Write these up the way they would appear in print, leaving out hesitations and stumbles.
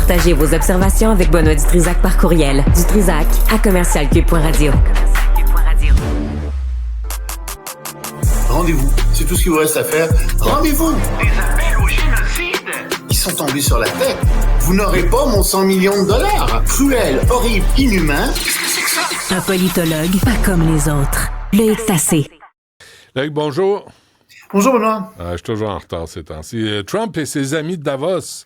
Partagez vos observations avec Benoît Dutrisac par courriel. dutrisac@commercialcube.radio. Rendez-vous. C'est tout ce qu'il vous reste à faire. Rendez-vous. Des appels au génocide. Ils sont tombés sur la tête. Vous n'aurez pas mon 100 millions de dollars. Cruel, horrible, inhumain. Qu'est-ce que c'est que ça? Un politologue pas comme les autres. Loïc Tassé. Loïc, bonjour. Bonjour, Benoît. Je suis toujours en retard ces temps-ci. Trump et ses amis de Davos.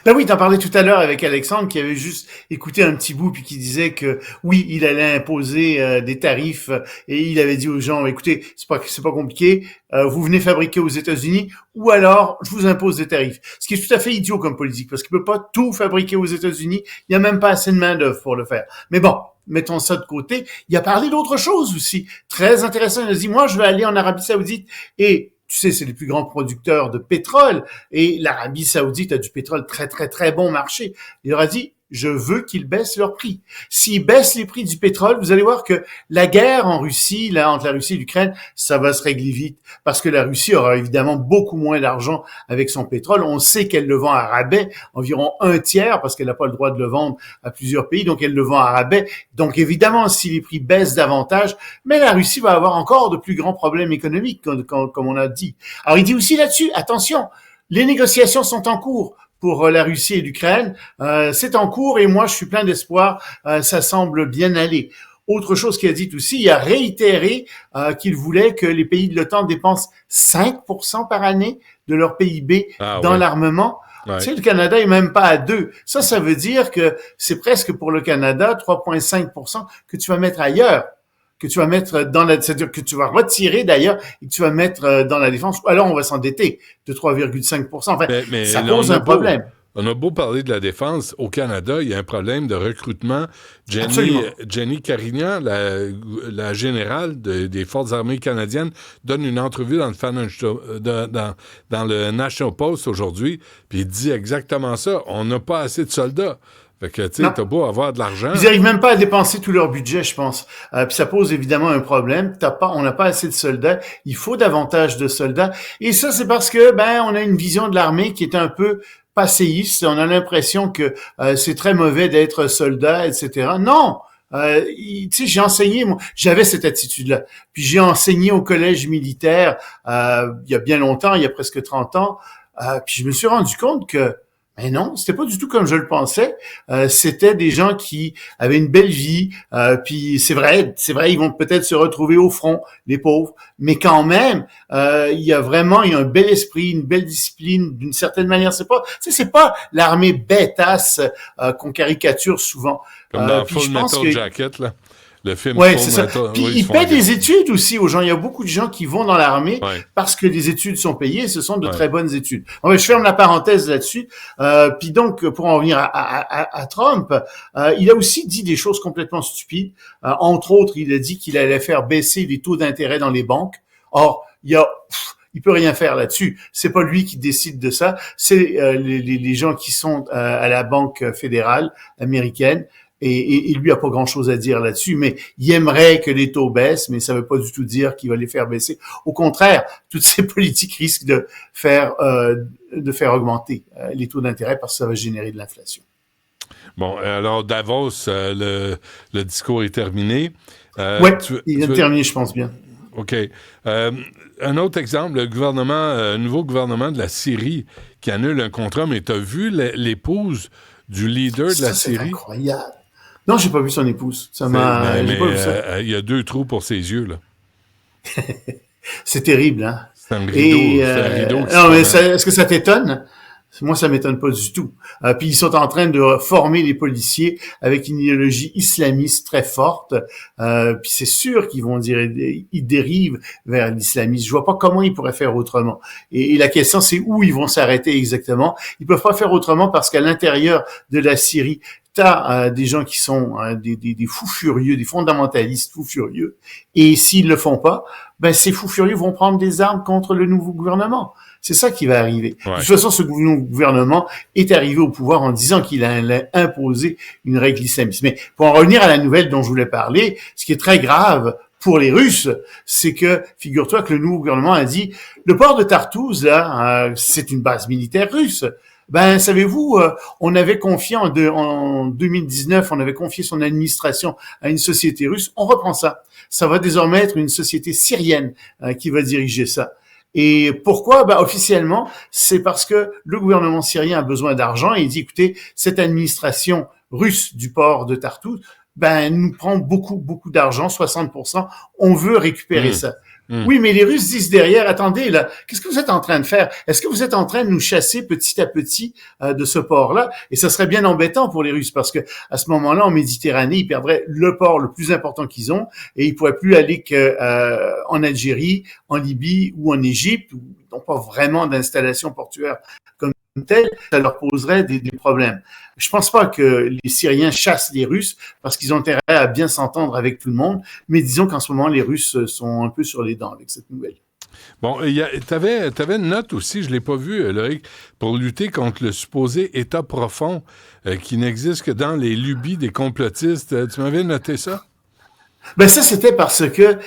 Ben oui, t'en parlais tout à l'heure avec Alexandre qui avait juste écouté un petit bout puis qui disait que oui, il allait imposer des tarifs et il avait dit aux gens, écoutez, c'est pas compliqué, vous venez fabriquer aux États-Unis ou alors je vous impose des tarifs. Ce qui est tout à fait idiot comme politique parce qu'il peut pas tout fabriquer aux États-Unis, il y a même pas assez de main-d'œuvre pour le faire. Mais bon, mettons ça de côté. Il a parlé d'autre chose aussi, très intéressant. Il a dit, moi, je vais aller en Arabie Saoudite et tu sais, c'est les plus grands producteurs de pétrole et l'Arabie Saoudite a du pétrole très, très, très bon marché. Il leur a dit, je veux qu'ils baissent leur prix. S'ils baissent les prix du pétrole, vous allez voir que la guerre en Russie, là, entre la Russie et l'Ukraine, ça va se régler vite parce que la Russie aura évidemment beaucoup moins d'argent avec son pétrole. On sait qu'elle le vend à rabais, environ 1/3 parce qu'elle n'a pas le droit de le vendre à plusieurs pays, donc elle le vend à rabais. Donc évidemment, si les prix baissent davantage, mais la Russie va avoir encore de plus grands problèmes économiques, comme on a dit. Alors il dit aussi là-dessus, attention, les négociations sont en cours. Pour la Russie et l'Ukraine, c'est en cours et moi je suis plein d'espoir, ça semble bien aller. Autre chose qu'il a dit aussi, il a réitéré qu'il voulait que les pays de l'OTAN dépensent 5% par année de leur PIB dans l'armement. Ouais. Tu sais, le Canada est même pas à 2. Ça veut dire que c'est presque pour le Canada 3,5% que tu vas mettre ailleurs. Que tu vas mettre c'est-à-dire que tu vas retirer d'ailleurs et que tu vas mettre dans la défense. Alors on va s'endetter de 3,5%. En fait, mais ça pose un problème. On a beau parler de la défense, au Canada, il y a un problème de recrutement. Jenny Carignan, la générale des Forces armées canadiennes, donne une entrevue dans le National Post aujourd'hui, puis il dit exactement ça. On n'a pas assez de soldats. Fait que, tu sais, t'as beau avoir de l'argent. Ils n'arrivent même pas à dépenser tout leur budget, je pense. Puis ça pose évidemment un problème. On n'a pas assez de soldats. Il faut davantage de soldats. Et ça, c'est parce que, on a une vision de l'armée qui est un peu passéiste. On a l'impression que c'est très mauvais d'être soldat, etc. Non! Tu sais, j'ai enseigné, moi, j'avais cette attitude-là. Puis j'ai enseigné au collège militaire il y a bien longtemps, il y a presque 30 ans. Puis je me suis rendu compte que mais non, c'était pas du tout comme je le pensais. C'était des gens qui avaient une belle vie. Puis c'est vrai, ils vont peut-être se retrouver au front, les pauvres. Mais quand même, il y a un bel esprit, une belle discipline, d'une certaine manière. C'est pas l'armée bêtasse qu'on caricature souvent. Comme dans Full Metal Jacket, là. Le film c'est ça. Puis ils paient des études aussi aux gens. Il y a beaucoup de gens qui vont dans l'armée parce que les études sont payées. Ce sont de très bonnes études. Je ferme la parenthèse là-dessus. Puis donc, pour en revenir à Trump, il a aussi dit des choses complètement stupides. Entre autres, il a dit qu'il allait faire baisser les taux d'intérêt dans les banques. Or, il peut rien faire là-dessus. C'est pas lui qui décide de ça. C'est les gens qui sont à la Banque fédérale américaine. Et lui a pas grand-chose à dire là-dessus, mais il aimerait que les taux baissent, mais ça veut pas du tout dire qu'il va les faire baisser. Au contraire, toutes ces politiques risquent de faire augmenter les taux d'intérêt parce que ça va générer de l'inflation. Bon, alors Davos, le discours est terminé. Il est terminé, je pense bien. OK. Un autre exemple, le nouveau gouvernement de la Syrie qui annule un contrat, mais tu as vu l'épouse du leader de la Syrie? C'est incroyable. Non, j'ai pas vu son épouse. J'ai pas vu ça. Il y a 2 trous pour ses yeux, là. C'est terrible, hein? C'est un rideau. Non, mais est-ce que ça t'étonne? Moi, ça m'étonne pas du tout. Puis ils sont en train de former les policiers avec une idéologie islamiste très forte. Puis c'est sûr qu'ils ils dérivent vers l'islamisme. Je vois pas comment ils pourraient faire autrement. Et la question, c'est où ils vont s'arrêter exactement. Ils peuvent pas faire autrement parce qu'à l'intérieur de la Syrie, t'as des gens qui sont des fous furieux, des fondamentalistes fous furieux. Et s'ils le font pas, ces fous furieux vont prendre des armes contre le nouveau gouvernement. C'est ça qui va arriver. Ouais. De toute façon, ce gouvernement est arrivé au pouvoir en disant qu'il allait imposer une règle islamiste. Mais pour en revenir à la nouvelle dont je voulais parler, ce qui est très grave pour les Russes, c'est que, figure-toi que le nouveau gouvernement a dit, le port de Tartouse, là, c'est une base militaire russe. Ben, savez-vous, on avait confié en 2019, on avait confié son administration à une société russe. On reprend ça. Ça va désormais être une société syrienne qui va diriger ça. Et pourquoi? Ben, officiellement, c'est parce que le gouvernement syrien a besoin d'argent et il dit, écoutez, cette administration russe du port de Tartous, ben, nous prend beaucoup d'argent, 60%. On veut récupérer ça. Oui, mais les Russes disent derrière, attendez, là, qu'est-ce que vous êtes en train de faire? Est-ce que vous êtes en train de nous chasser petit à petit de ce port-là? Et ça serait bien embêtant pour les Russes parce que à ce moment-là, en Méditerranée, ils perdraient le port le plus important qu'ils ont et ils pourraient plus aller qu'en Algérie, en Libye ou en Égypte, où ils n'ont pas vraiment d'installation portuaire comme telle, ça leur poserait des problèmes. Je pense pas que les Syriens chassent les Russes parce qu'ils ont intérêt à bien s'entendre avec tout le monde, mais disons qu'en ce moment, les Russes sont un peu sur les dents avec cette nouvelle. Bon, t'avais une note aussi, je l'ai pas vue, Loïc, pour lutter contre le supposé État profond qui n'existe que dans les lubies des complotistes. Tu m'avais noté ça? Ben ça, c'était parce que,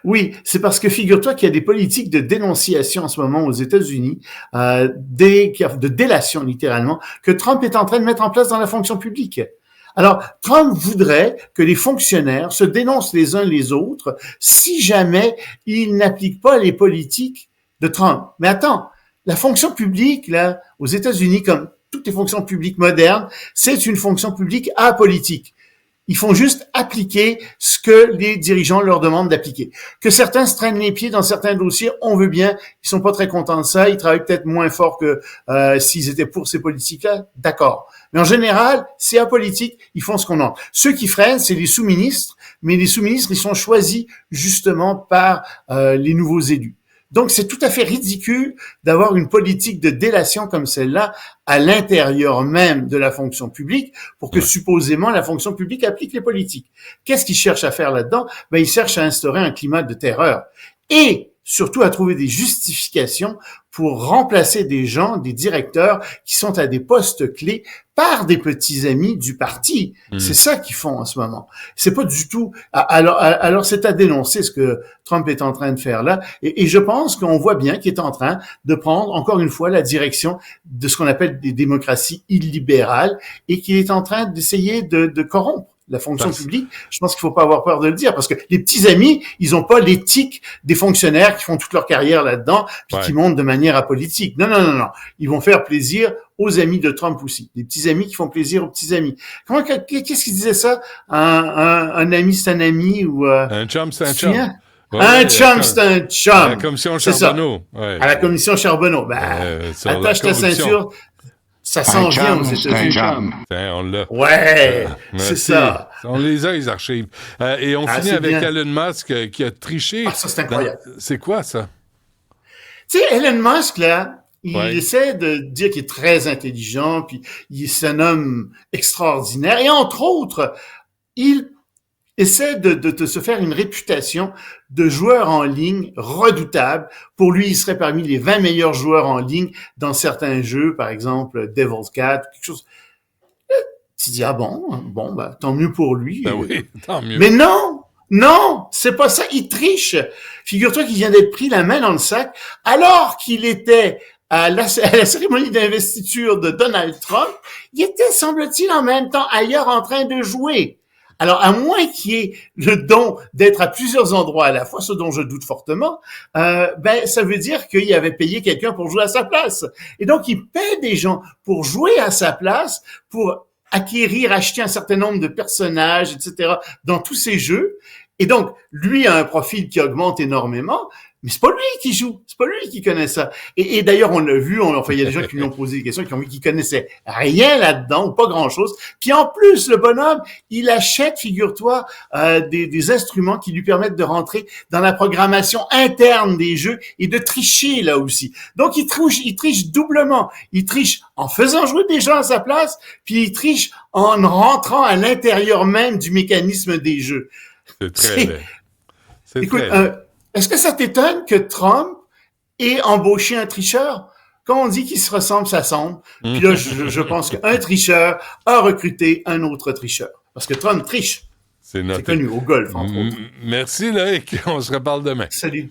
oui, c'est parce que figure-toi qu'il y a des politiques de dénonciation en ce moment aux États-Unis, de délation littéralement, que Trump est en train de mettre en place dans la fonction publique. Alors, Trump voudrait que les fonctionnaires se dénoncent les uns les autres si jamais ils n'appliquent pas les politiques de Trump. Mais attends, la fonction publique, là, aux États-Unis, comme toutes les fonctions publiques modernes, c'est une fonction publique apolitique. Ils font juste appliquer ce que les dirigeants leur demandent d'appliquer. Que certains se traînent les pieds dans certains dossiers, on veut bien. Ils sont pas très contents de ça. Ils travaillent peut-être moins fort que s'ils étaient pour ces politiques-là. D'accord. Mais en général, c'est apolitique. Ils font ce qu'on demande. Ceux qui freinent, c'est les sous-ministres. Mais les sous-ministres, ils sont choisis justement par les nouveaux élus. Donc, c'est tout à fait ridicule d'avoir une politique de délation comme celle-là à l'intérieur même de la fonction publique pour que supposément la fonction publique applique les politiques. Qu'est-ce qu'ils cherchent à faire là-dedans? Ben, ils cherchent à instaurer un climat de terreur et surtout à trouver des justifications pour remplacer des gens, des directeurs qui sont à des postes clés par des petits amis du parti. C'est ça qu'ils font en ce moment. C'est pas du tout. Alors c'est à dénoncer ce que Trump est en train de faire là. Et je pense qu'on voit bien qu'il est en train de prendre encore une fois la direction de ce qu'on appelle des démocraties illibérales et qu'il est en train d'essayer de corrompre la fonction publique. Je pense qu'il faut pas avoir peur de le dire parce que les petits amis, ils ont pas l'éthique des fonctionnaires qui font toute leur carrière là-dedans puis qui montent de manière apolitique. Non. Ils vont faire plaisir aux amis de Trump aussi. Des petits amis qui font plaisir aux petits amis. Qu'est-ce qu'il disait ça? Un ami, c'est un ami ou un chum, c'est un chum. Un chum, c'est un chum. À la commission Charbonneau. À la commission Charbonneau. Attache ta ceinture. Ça s'en vient aux États-Unis. On l'a. Ouais, c'est ça. On les a, les archives. Et on finit avec Elon Musk qui a triché. Ah, ça, c'est incroyable. C'est quoi, ça? Tu sais, Elon Musk, là, il essaie de dire qu'il est très intelligent, puis c'est un homme extraordinaire. Et entre autres, il essaie de se faire une réputation de joueur en ligne redoutable. Pour lui, il serait parmi les 20 meilleurs joueurs en ligne dans certains jeux, par exemple Devil's Cat, quelque chose. Tu dis, tant mieux pour lui. Ben oui, tant mieux. Mais non, c'est pas ça, il triche. Figure-toi qu'il vient d'être pris la main dans le sac alors qu'il était à la cérémonie d'investiture de Donald Trump. Il était, semble-t-il, en même temps ailleurs en train de jouer. Alors, à moins qu'il y ait le don d'être à plusieurs endroits à la fois, ce dont je doute fortement, ça veut dire qu'il avait payé quelqu'un pour jouer à sa place. Et donc, il paie des gens pour jouer à sa place, pour acheter un certain nombre de personnages, etc., dans tous ces jeux. Et donc, lui a un profil qui augmente énormément, mais c'est pas lui qui joue, c'est pas lui qui connaît ça. Et d'ailleurs, on l'a vu, il y a des gens qui lui ont posé des questions, qui ont vu qu'il connaissait rien là-dedans, ou pas grand-chose. Puis en plus, le bonhomme, il achète, figure-toi, des instruments qui lui permettent de rentrer dans la programmation interne des jeux et de tricher là aussi. Donc, il triche doublement. Il triche en faisant jouer des gens à sa place, puis il triche en rentrant à l'intérieur même du mécanisme des jeux. C'est très laid. Écoute, est-ce que ça t'étonne que Trump ait embauché un tricheur? Quand on dit qu'ils se ressemblent, ça semble. Puis là, je pense qu'un tricheur a recruté un autre tricheur. Parce que Trump triche. C'est connu au golf, entre autres. Merci, Loïc. On se reparle demain. Salut.